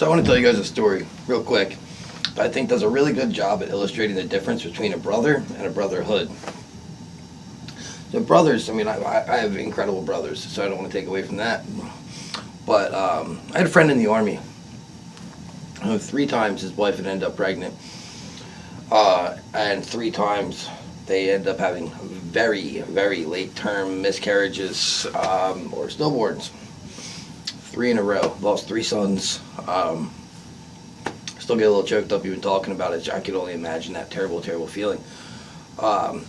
So I want to tell you guys a story real quick that I think does a really good job at illustrating the difference between a brother and a brotherhood. So brothers, I mean, I have incredible brothers, so I don't want to take away from that. But I had a friend in the Army. 3 times his wife had ended up pregnant. And 3 times they ended up having very, very late term miscarriages or stillborns. 3 in a row. Lost 3 sons. Still get a little choked up even talking about it. I could only imagine that terrible, terrible feeling. So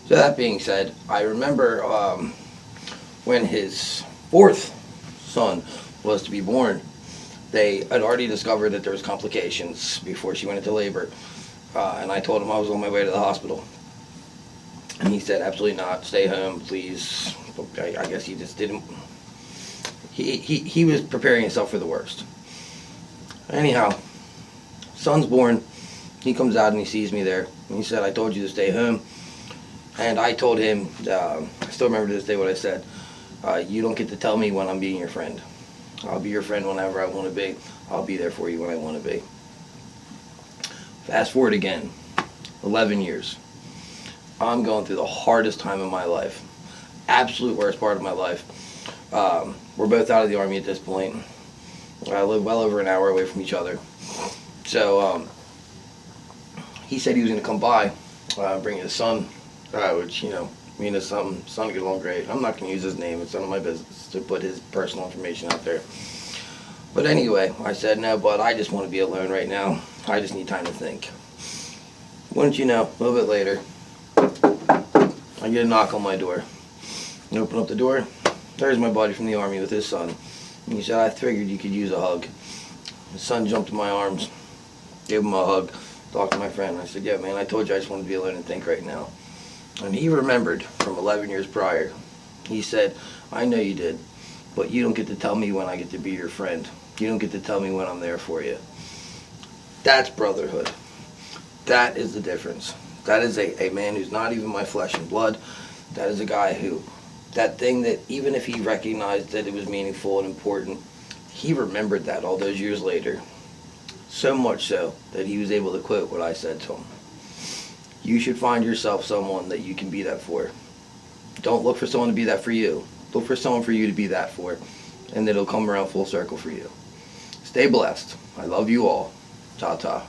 that being said, I remember when his 4th son was to be born, they had already discovered that there was complications before she went into labor. And I told him I was on my way to the hospital. And he said, absolutely not, stay home, please. I guess he just didn't, he was preparing himself for the worst. Anyhow, son's born, he comes out and he sees me there. And he said, I told you to stay home. And I told him, I still remember to this day what I said, you don't get to tell me when I'm being your friend. I'll be your friend whenever I want to be. I'll be there for you when I want to be. Fast forward again, 11 years. I'm going through the hardest time of my life. Absolute worst part of my life. We're both out of the Army at this point. I live well over an hour away from each other. So he said he was going to come by, bring his son, which, you know, me and his son get along great. I'm not going to use his name. It's none of my business to put his personal information out there. But anyway, I said, no, bud, I just want to be alone right now. I just need time to think. Wouldn't you know, a little bit later, I get a knock on my door. I open up the door. There's my buddy from the Army with his son. And he said, I figured you could use a hug. His son jumped in my arms, gave him a hug, talked to my friend. I said, yeah, man, I told you I just wanted to be alone and think right now. And he remembered from 11 years prior. He said, I know you did, but you don't get to tell me when I get to be your friend. You don't get to tell me when I'm there for you. That's brotherhood. That is the difference. That is a man who's not even my flesh and blood. That is a guy who, that thing that even if he recognized that it was meaningful and important, he remembered that all those years later. So much so that he was able to quote what I said to him. You should find yourself someone that you can be that for. Don't look for someone to be that for you. Look for someone for you to be that for, and it'll come around full circle for you. Stay blessed. I love you all. Ta-ta.